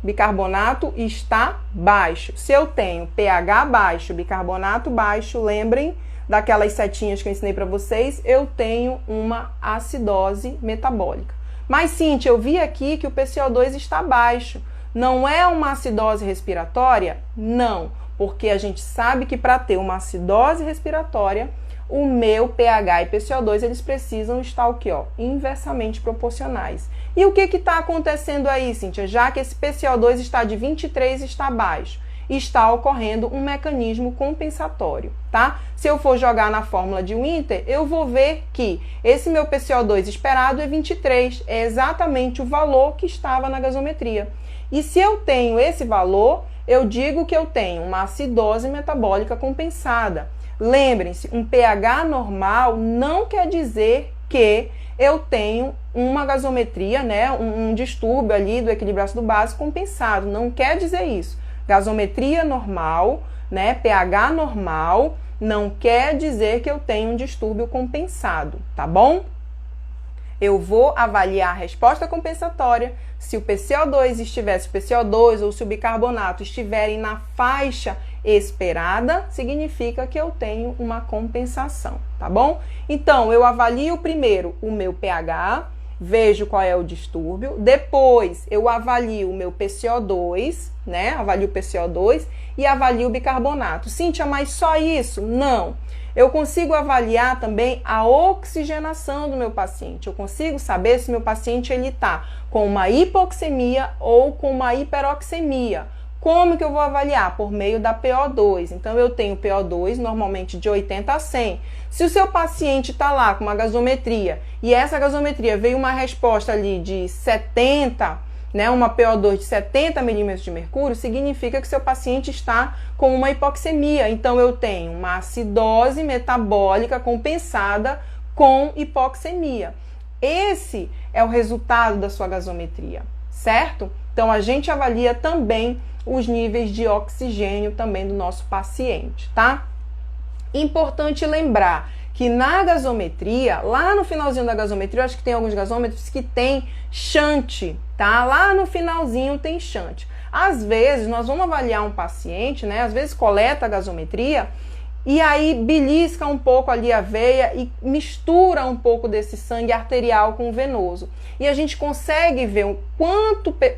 Bicarbonato está baixo. Se eu tenho pH baixo, bicarbonato baixo, lembrem daquelas setinhas que eu ensinei para vocês, eu tenho uma acidose metabólica. Mas, Cíntia, eu vi aqui que o PCO2 está baixo. Não é uma acidose respiratória? Não, porque a gente sabe que para ter uma acidose respiratória, o meu pH e PCO2, eles precisam estar o quê? Inversamente proporcionais. E o que está acontecendo aí, Cíntia? Já que esse PCO2 está de 23 e está baixo, está ocorrendo um mecanismo compensatório, tá? Se eu for jogar na fórmula de Winter, eu vou ver que esse meu PCO2 esperado é 23, é exatamente o valor que estava na gasometria. E se eu tenho esse valor, eu digo que eu tenho uma acidose metabólica compensada. Lembrem-se, um pH normal não quer dizer que eu tenho uma gasometria, né, um distúrbio ali do equilíbrio ácido base compensado. Não quer dizer isso. Gasometria normal, né, pH normal, não quer dizer que eu tenho um distúrbio compensado, tá bom? Eu vou avaliar a resposta compensatória. Se o PCO2 estivesse, o PCO2 ou se o bicarbonato estiverem na faixa esperada, significa que eu tenho uma compensação, tá bom? Então, eu avalio primeiro o meu pH, vejo qual é o distúrbio, depois eu avalio o meu PCO2, né? Avalio o PCO2 e avalio o bicarbonato. Cíntia, mas só isso? Não. Eu consigo avaliar também a oxigenação do meu paciente. Eu consigo saber se meu paciente ele está com uma hipoxemia ou com uma hiperoxemia. Como que eu vou avaliar? Por meio da PO2. Então, eu tenho PO2 normalmente de 80 a 100. Se o seu paciente está lá com uma gasometria e essa gasometria veio uma resposta ali de 70, né, uma PO2 de 70 milímetros de mercúrio, significa que seu paciente está com uma hipoxemia. Então, eu tenho uma acidose metabólica compensada com hipoxemia. Esse é o resultado da sua gasometria, certo? Então, a gente avalia também os níveis de oxigênio também do nosso paciente, tá? Importante lembrar que na gasometria, lá no finalzinho da gasometria, eu acho que tem alguns gasômetros que tem shunt, tá? Lá no finalzinho tem shunt. Às vezes, nós vamos avaliar um paciente, né? Às vezes coleta a gasometria e aí belisca um pouco ali a veia e mistura um pouco desse sangue arterial com o venoso. E a gente consegue ver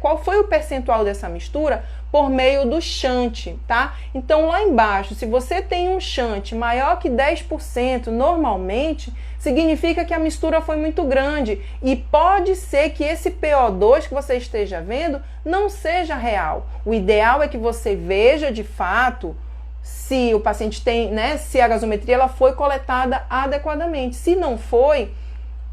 qual foi o percentual dessa mistura por meio do shunt, tá? Então, lá embaixo, se você tem um shunt maior que 10%, normalmente, significa que a mistura foi muito grande. E pode ser que esse PO2 que você esteja vendo não seja real. O ideal é que você veja, de fato, se o paciente tem, né, se a gasometria ela foi coletada adequadamente. Se não foi,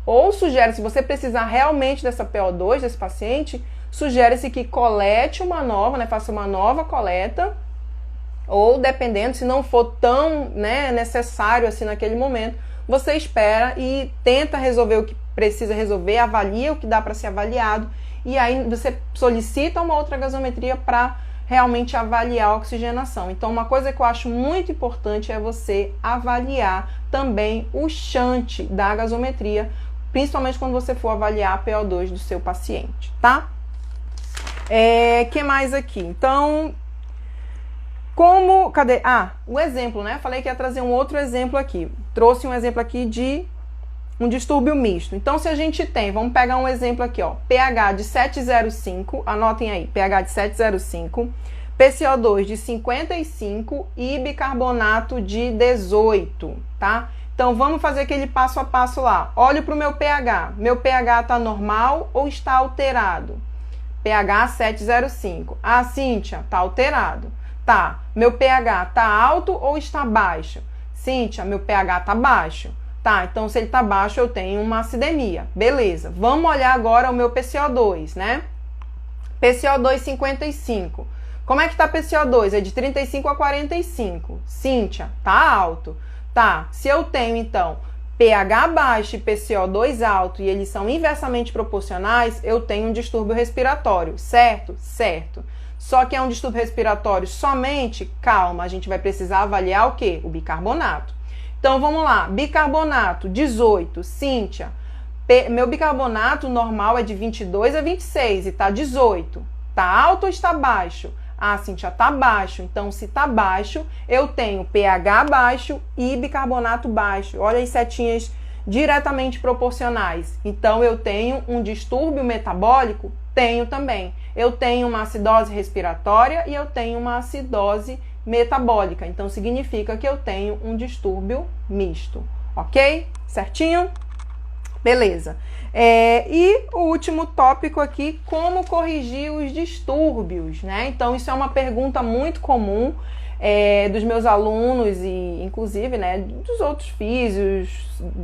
ou sugere, se você precisar realmente dessa PO2 desse paciente, sugere-se que colete uma nova, né, faça uma nova coleta, ou dependendo, se não for tão, né, necessário assim naquele momento, você espera e tenta resolver o que precisa resolver, avalia o que dá para ser avaliado, e aí você solicita uma outra gasometria para realmente avaliar a oxigenação. Então, uma coisa que eu acho muito importante é você avaliar também o shunt da gasometria, principalmente quando você for avaliar a PO2 do seu paciente, tá? Que mais aqui? Então, cadê? O exemplo, né? Falei que ia trazer um outro exemplo aqui. Trouxe um exemplo aqui de um distúrbio misto. Então, se a gente tem, vamos pegar um exemplo aqui, ó, pH de 7,05, anotem aí, pH de 7,05, PCO2 de 55 e bicarbonato de 18, tá? Então, vamos fazer aquele passo a passo lá. Olho para o meu pH. Meu pH está normal ou está alterado? pH 7,05. Cíntia, está alterado. Tá, meu pH está alto ou está baixo? Cíntia, meu pH está baixo. Tá, então se ele tá baixo, eu tenho uma acidemia. Beleza. Vamos olhar agora o meu PCO2, né? PCO2 55. Como é que tá PCO2? É de 35 a 45. Cíntia, tá alto. Tá, se eu tenho, então, pH baixo e PCO2 alto e eles são inversamente proporcionais, eu tenho um distúrbio respiratório, certo? Certo. Só que é um distúrbio respiratório somente? Calma, a gente vai precisar avaliar o quê? O bicarbonato. Então, vamos lá. Bicarbonato, 18. Cíntia, meu bicarbonato normal é de 22 a 26 e tá 18. Tá alto ou está baixo? Ah, Cíntia, tá baixo. Então, se tá baixo, eu tenho pH baixo e bicarbonato baixo. Olha as setinhas diretamente proporcionais. Então, eu tenho um distúrbio metabólico? Tenho também. Eu tenho uma acidose respiratória e eu tenho uma acidose metabólica. Então, significa que eu tenho um distúrbio misto. Ok? Certinho? Beleza. E o último tópico aqui, como corrigir os distúrbios, né? Então, isso é uma pergunta muito comum dos meus alunos e, inclusive, né, dos outros físios,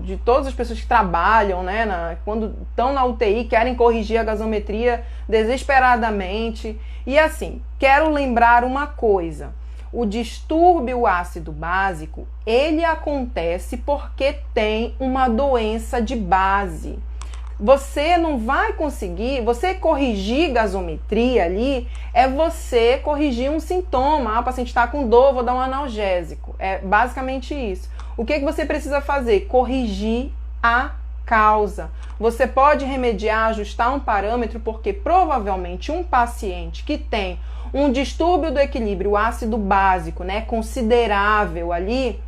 de todas as pessoas que trabalham, né, quando estão na UTI, querem corrigir a gasometria desesperadamente. E assim, quero lembrar uma coisa. O distúrbio ácido básico, ele acontece porque tem uma doença de base. Você não vai conseguir, você corrigir gasometria ali, é você corrigir um sintoma. Ah, o paciente está com dor, vou dar um analgésico. É basicamente isso. O que você precisa fazer? Corrigir a causa. Você pode remediar, ajustar um parâmetro, porque provavelmente um paciente que tem um distúrbio do equilíbrio ácido básico, né, considerável ali,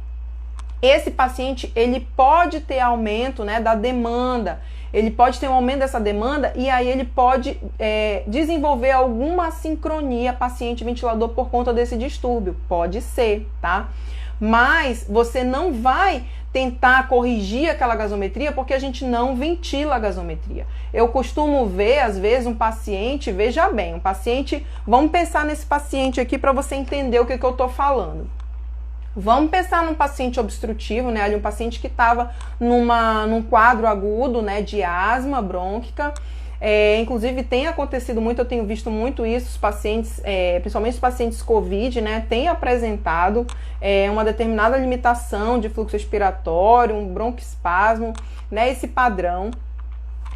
esse paciente, ele pode ter aumento, né, da demanda, ele pode ter um aumento dessa demanda e aí ele pode desenvolver alguma assincronia paciente-ventilador por conta desse distúrbio. Pode ser, tá? Mas você não vai tentar corrigir aquela gasometria porque a gente não ventila a gasometria. Eu costumo ver, às vezes, um paciente, veja bem, um paciente, vamos pensar nesse paciente aqui para você entender o que eu tô falando. Vamos pensar num paciente obstrutivo, né, ali um paciente que estava num quadro agudo, né, de asma brônquica. Inclusive tem acontecido muito, eu tenho visto muito isso, os pacientes, principalmente os pacientes COVID, né, têm apresentado uma determinada limitação de fluxo respiratório, um broncoespasmo, né, esse padrão.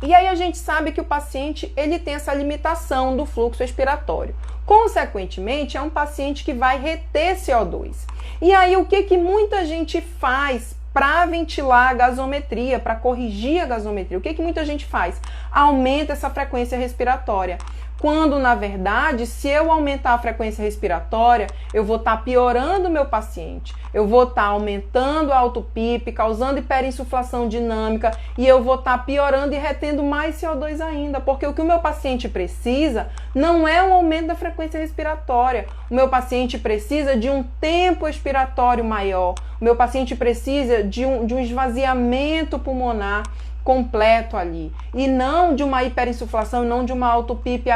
E aí a gente sabe que o paciente, ele tem essa limitação do fluxo respiratório. Consequentemente, é um paciente que vai reter CO2. E aí o que muita gente faz para ventilar a gasometria, para corrigir a gasometria? O que muita gente faz? Aumenta essa frequência respiratória. Quando, na verdade, se eu aumentar a frequência respiratória, eu vou estar piorando o meu paciente. Eu vou estar aumentando a autopipe, causando hiperinsuflação dinâmica e eu vou estar piorando e retendo mais CO2 ainda. Porque o que o meu paciente precisa não é um aumento da frequência respiratória. O meu paciente precisa de um tempo expiratório maior. O meu paciente precisa de um esvaziamento pulmonar completo ali, e não de uma hiperinsuflação, não de uma autopipe,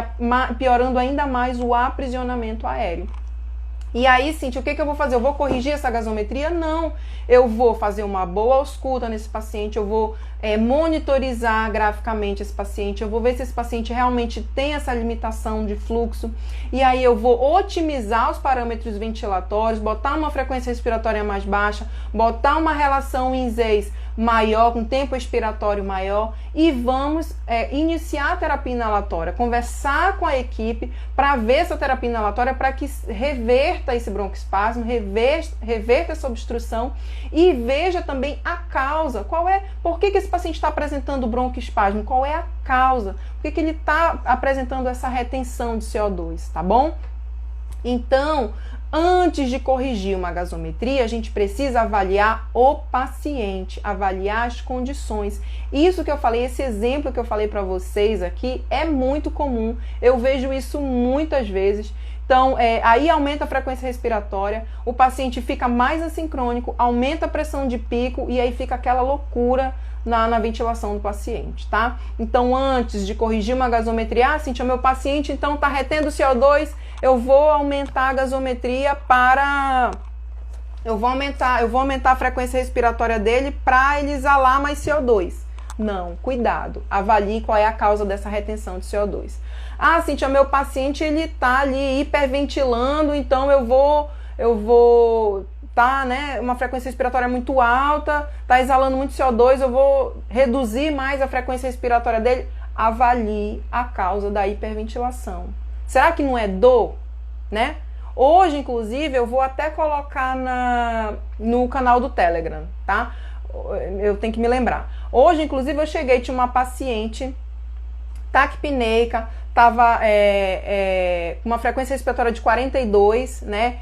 piorando ainda mais o aprisionamento aéreo. E aí, Cíntia, o que eu vou fazer? Eu vou corrigir essa gasometria? Não. Eu vou fazer uma boa ausculta nesse paciente, eu vou monitorizar graficamente esse paciente, eu vou ver se esse paciente realmente tem essa limitação de fluxo, e aí eu vou otimizar os parâmetros ventilatórios, botar uma frequência respiratória mais baixa, botar uma relação INZES maior, com tempo expiratório maior, e vamos iniciar a terapia inalatória, conversar com a equipe para ver essa terapia inalatória para que reverta esse broncoespasmo, reverta essa obstrução e veja também a causa. Por que esse paciente está apresentando broncoespasmo? Qual é a causa? Por que ele está apresentando essa retenção de CO2, tá bom? Então, antes de corrigir uma gasometria, a gente precisa avaliar o paciente, avaliar as condições. Isso que eu falei, esse exemplo que eu falei para vocês aqui é muito comum. Eu vejo isso muitas vezes. Então, aí aumenta a frequência respiratória, o paciente fica mais assincrônico, aumenta a pressão de pico e aí fica aquela loucura na ventilação do paciente, tá? Então, antes de corrigir uma gasometria, Cíntia, meu paciente então está retendo CO2, eu vou aumentar a gasometria para eu vou aumentar a frequência respiratória dele para ele exalar mais CO2. Não, cuidado, avalie qual é a causa dessa retenção de CO2. Ah, Cíntia, meu paciente ele tá ali hiperventilando, então eu vou tá, né, uma frequência respiratória muito alta, tá exalando muito CO2, eu vou reduzir mais a frequência respiratória dele. Avalie a causa da hiperventilação. Será que não é dor, né? Hoje, inclusive, eu vou até colocar no canal do Telegram, tá? Eu tenho que me lembrar. Hoje, inclusive, eu cheguei, tinha uma paciente taquipneica, tava com uma frequência respiratória de 42, né?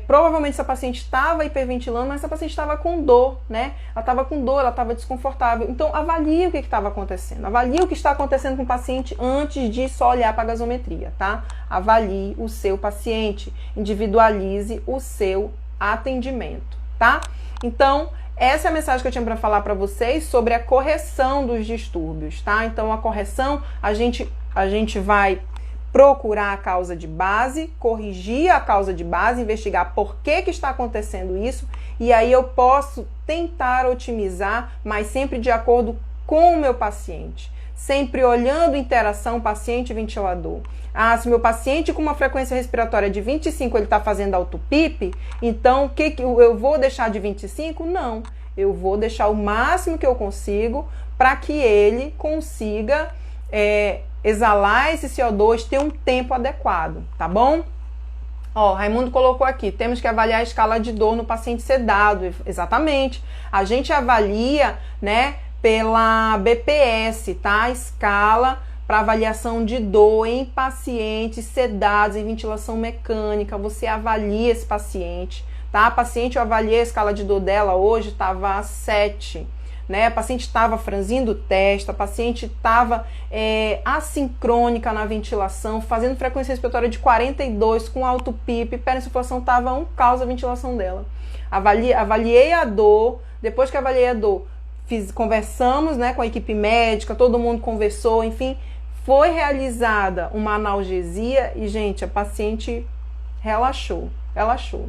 Provavelmente essa paciente estava hiperventilando, mas essa paciente estava com dor, né? Ela estava com dor, ela estava desconfortável. Então, avalie o que estava acontecendo. Avalie o que está acontecendo com o paciente antes de só olhar para a gasometria, tá? Avalie o seu paciente. Individualize o seu atendimento, tá? Então, essa é a mensagem que eu tinha para falar para vocês sobre a correção dos distúrbios, tá? Então, a correção, a gente vai procurar a causa de base, corrigir a causa de base, investigar por que está acontecendo isso, e aí eu posso tentar otimizar, mas sempre de acordo com o meu paciente, sempre olhando interação paciente-ventilador. Ah, se meu paciente com uma frequência respiratória de 25, ele está fazendo autopipe, então eu vou deixar de 25? Não, eu vou deixar o máximo que eu consigo para que ele consiga exalar esse CO2, ter um tempo adequado, tá bom? Ó, Raimundo colocou aqui, temos que avaliar a escala de dor no paciente sedado. Exatamente. A gente avalia, né, pela BPS, tá? A escala para avaliação de dor em pacientes sedados, em ventilação mecânica. Você avalia esse paciente, tá? A paciente, eu avaliei a escala de dor dela hoje, estava 7. Né? A paciente estava franzindo o testa, a paciente estava assincrônica na ventilação, fazendo frequência respiratória de 42, com alto PIP, hiperinsuflação estava 1 causa a ventilação dela. Avaliei a dor, depois que avaliei a dor, conversamos, né, com a equipe médica, todo mundo conversou, enfim, foi realizada uma analgesia e, gente, a paciente relaxou.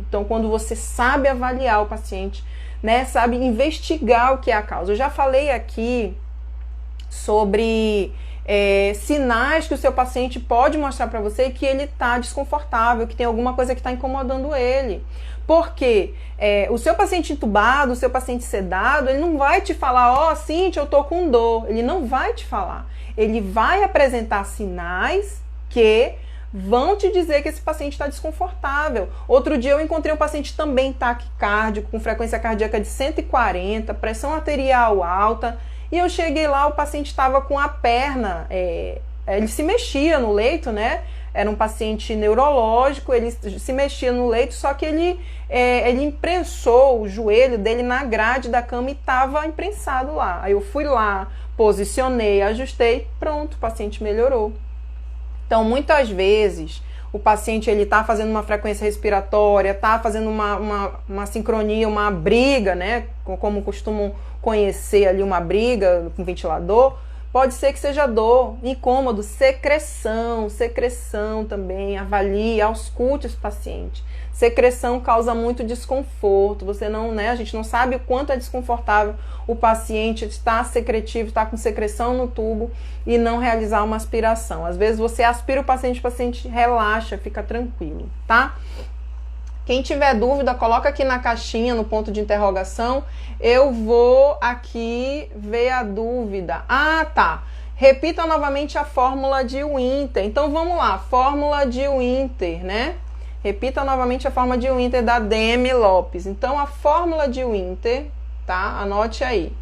Então, quando você sabe avaliar o paciente, né, sabe investigar o que é a causa. Eu já falei aqui sobre sinais que o seu paciente pode mostrar para você que ele está desconfortável, que tem alguma coisa que está incomodando ele. Porque o seu paciente entubado, o seu paciente sedado, ele não vai te falar, ó, Cíntia, eu tô com dor. Ele não vai te falar. Ele vai apresentar sinais que vão te dizer que esse paciente está desconfortável. Outro dia eu encontrei um paciente também taquicárdico, com frequência cardíaca de 140, pressão arterial alta, e eu cheguei lá, o paciente estava com a perna, ele se mexia no leito, né? Era um paciente neurológico, ele se mexia no leito, só que ele imprensou o joelho dele na grade da cama e estava imprensado lá. Aí eu fui lá, posicionei, ajustei, pronto, o paciente melhorou. Então, muitas vezes, o paciente está fazendo uma frequência respiratória, está fazendo uma sincronia, uma briga, né? Como costumam conhecer ali, uma briga com ventilador. Pode ser que seja dor, incômodo, secreção também, avalie, ausculte esse paciente. Secreção causa muito desconforto, você não, né? A gente não sabe o quanto é desconfortável o paciente estar secretivo, estar com secreção no tubo e não realizar uma aspiração. Às vezes você aspira o paciente relaxa, fica tranquilo, tá? Quem tiver dúvida, coloca aqui na caixinha, no ponto de interrogação. Eu vou aqui ver a dúvida. Ah, tá. Repita novamente a fórmula de Winter. Então, vamos lá. Fórmula de Winter, né? Repita novamente a fórmula de Winter da Demi Lopes. Então, a fórmula de Winter, tá? Anote aí.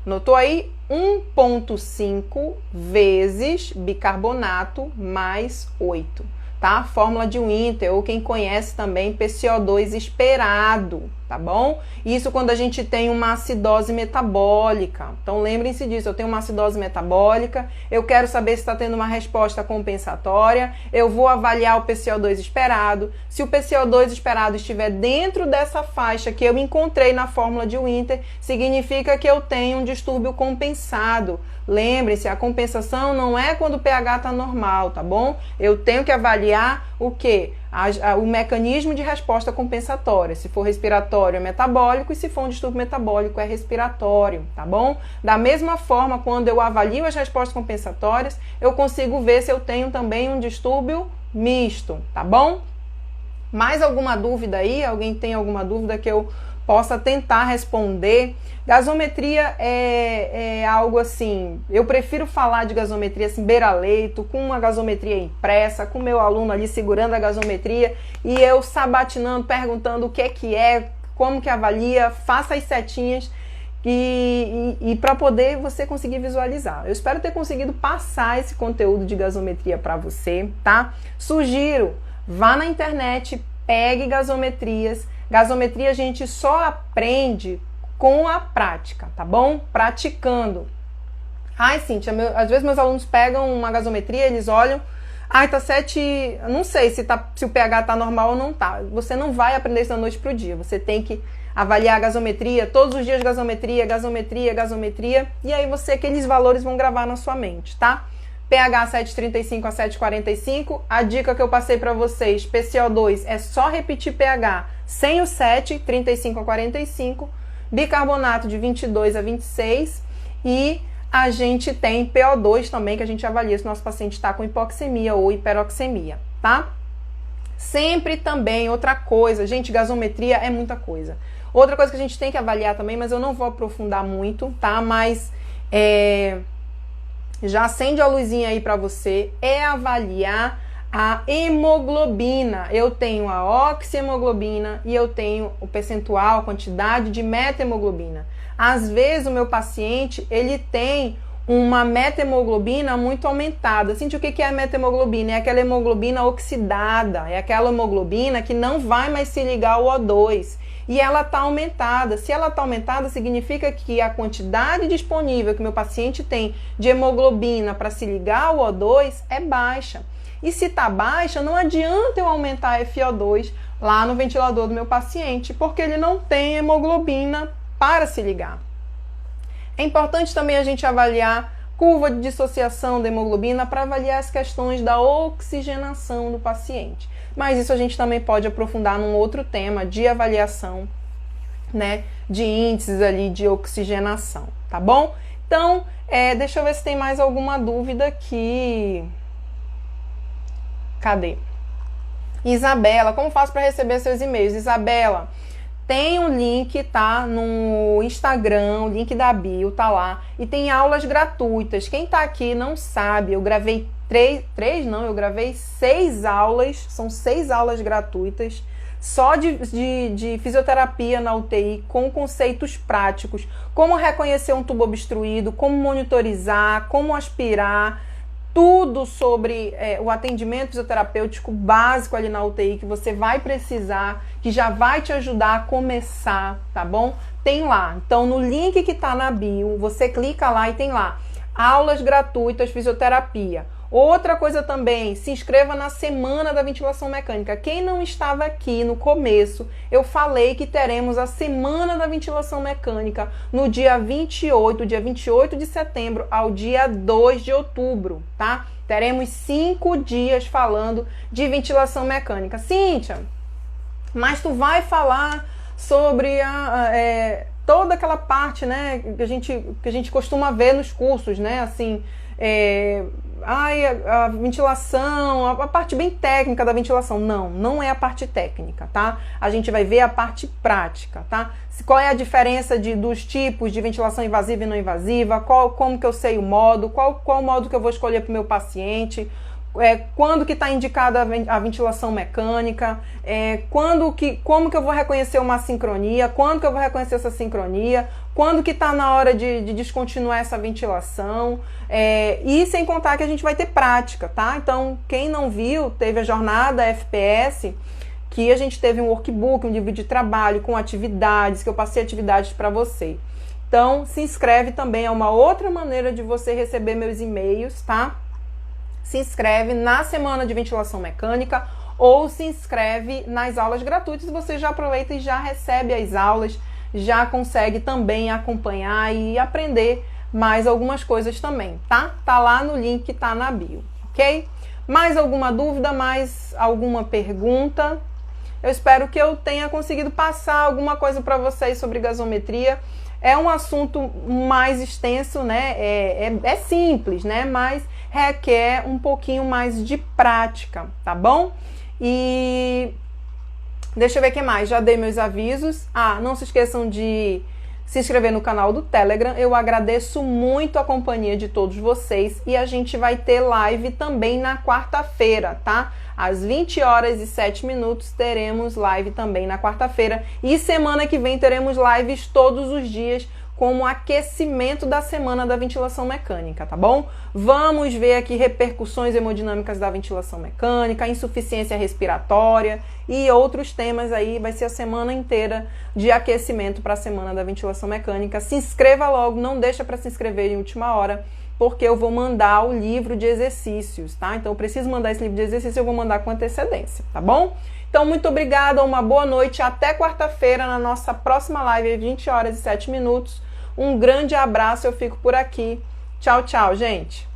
Notou aí? 1,5 vezes bicarbonato mais 8. Tá? Fórmula de Winter, ou quem conhece também, PCO2 esperado, tá bom? Isso quando a gente tem uma acidose metabólica. Então, lembrem-se disso, eu tenho uma acidose metabólica, eu quero saber se está tendo uma resposta compensatória, eu vou avaliar o PCO2 esperado. Se o PCO2 esperado estiver dentro dessa faixa que eu encontrei na fórmula de Winter, significa que eu tenho um distúrbio compensado. Lembrem-se, a compensação não é quando o pH está normal, tá bom? Eu tenho que avaliar avaliar o quê? O mecanismo de resposta compensatória. Se for respiratório é metabólico e se for um distúrbio metabólico é respiratório, tá bom? Da mesma forma, quando eu avalio as respostas compensatórias, eu consigo ver se eu tenho também um distúrbio misto, tá bom? Mais alguma dúvida aí? Alguém tem alguma dúvida que eu possa tentar responder? Gasometria é algo assim, eu prefiro falar de gasometria assim, beira-leito, com uma gasometria impressa, com meu aluno ali segurando a gasometria e eu sabatinando, perguntando o que é, como que avalia, faça as setinhas e para poder você conseguir visualizar. Eu espero ter conseguido passar esse conteúdo de gasometria para você, tá? Sugiro, vá na internet, pegue gasometrias. Gasometria a gente só aprende com a prática, tá bom? Praticando. Ai, Cíntia, às vezes meus alunos pegam uma gasometria, eles olham, ai, tá 7, não sei se o pH tá normal ou não tá. Você não vai aprender isso da noite pro dia. Você tem que avaliar a gasometria, todos os dias gasometria, e aí aqueles valores vão gravar na sua mente, tá? pH 7,35 a 7,45, a dica que eu passei para vocês, PCO2, é só repetir pH sem o 7, 35 a 45, bicarbonato de 22 a 26 e a gente tem PO2 também, que a gente avalia se o nosso paciente está com hipoxemia ou hiperoxemia, tá? Sempre também, outra coisa, gente, gasometria é muita coisa. Outra coisa que a gente tem que avaliar também, mas eu não vou aprofundar muito, tá? Mas já acende a luzinha aí para você, é avaliar a hemoglobina. Eu tenho a oxihemoglobina e eu tenho o percentual, a quantidade de metahemoglobina. Às vezes o meu paciente, ele tem uma metahemoglobina muito aumentada. Sente o que é a metahemoglobina? É aquela hemoglobina oxidada, é aquela hemoglobina que não vai mais se ligar ao O2. E ela está aumentada. Se ela está aumentada, significa que a quantidade disponível que meu paciente tem de hemoglobina para se ligar ao O2 é baixa. E se está baixa, não adianta eu aumentar a FO2 lá no ventilador do meu paciente, porque ele não tem hemoglobina para se ligar. É importante também a gente avaliar curva de dissociação da hemoglobina para avaliar as questões da oxigenação do paciente. Mas isso a gente também pode aprofundar num outro tema de avaliação, né, de índices ali de oxigenação, tá bom? Então, deixa eu ver se tem mais alguma dúvida aqui. Cadê? Isabela, como faço para receber seus e-mails? Isabela, tem um link, tá? No Instagram, o link da bio tá lá. E tem aulas gratuitas. Quem tá aqui não sabe, eu gravei eu gravei 6 aulas, são 6 aulas gratuitas, só de fisioterapia na UTI, com conceitos práticos, como reconhecer um tubo obstruído, como monitorizar, como aspirar, tudo sobre o atendimento fisioterapêutico básico ali na UTI, que você vai precisar, que já vai te ajudar a começar, tá bom? Tem lá, então no link que tá na bio, você clica lá e tem lá, aulas gratuitas, fisioterapia. Outra coisa também, se inscreva na Semana da Ventilação Mecânica. Quem não estava aqui no começo, eu falei que teremos a Semana da Ventilação Mecânica no dia 28 de setembro ao dia 2 de outubro, tá? Teremos 5 dias falando de ventilação mecânica. Cíntia, mas tu vai falar sobre toda aquela parte, né, que a gente costuma ver nos cursos, né, assim, a ventilação, a parte bem técnica da ventilação. Não é a parte técnica, tá? A gente vai ver a parte prática, tá? Qual é a diferença dos tipos de ventilação invasiva e não invasiva, como que eu sei o modo, qual o modo que eu vou escolher para o meu paciente, quando que está indicada a ventilação mecânica, como que eu vou reconhecer uma sincronia, quando que eu vou reconhecer essa sincronia, quando que está na hora de descontinuar essa ventilação, e sem contar que a gente vai ter prática, tá? Então, quem não viu, teve a jornada FPS, que a gente teve um workbook, um livro de trabalho com atividades, que eu passei atividades para você. Então, se inscreve também, é uma outra maneira de você receber meus e-mails, tá? Se inscreve na Semana de Ventilação Mecânica ou se inscreve nas aulas gratuitas, você já aproveita e já recebe as aulas, já consegue também acompanhar e aprender mais algumas coisas também, tá? Tá lá no link que tá na bio, ok? Mais alguma dúvida, mais alguma pergunta? Eu espero que eu tenha conseguido passar alguma coisa para vocês sobre gasometria. É um assunto mais extenso, né? É simples, né? Mas requer um pouquinho mais de prática, tá bom? E deixa eu ver o que mais. Já dei meus avisos. Não se esqueçam de se inscrever no canal do Telegram. Eu agradeço muito a companhia de todos vocês e a gente vai ter live também na quarta-feira, tá? Às 20h07 teremos live também na quarta-feira e semana que vem teremos lives todos os dias como aquecimento da semana da ventilação mecânica, tá bom? Vamos ver aqui repercussões hemodinâmicas da ventilação mecânica, insuficiência respiratória e outros temas aí. Vai ser a semana inteira de aquecimento para a semana da ventilação mecânica. Se inscreva logo, não deixa para se inscrever em última hora, porque eu vou mandar o livro de exercícios, tá? Então eu preciso mandar esse livro de exercícios, eu vou mandar com antecedência, tá bom? Então, muito obrigada, uma boa noite, até quarta-feira na nossa próxima live, às 20h07. Um grande abraço, eu fico por aqui. Tchau, tchau, gente!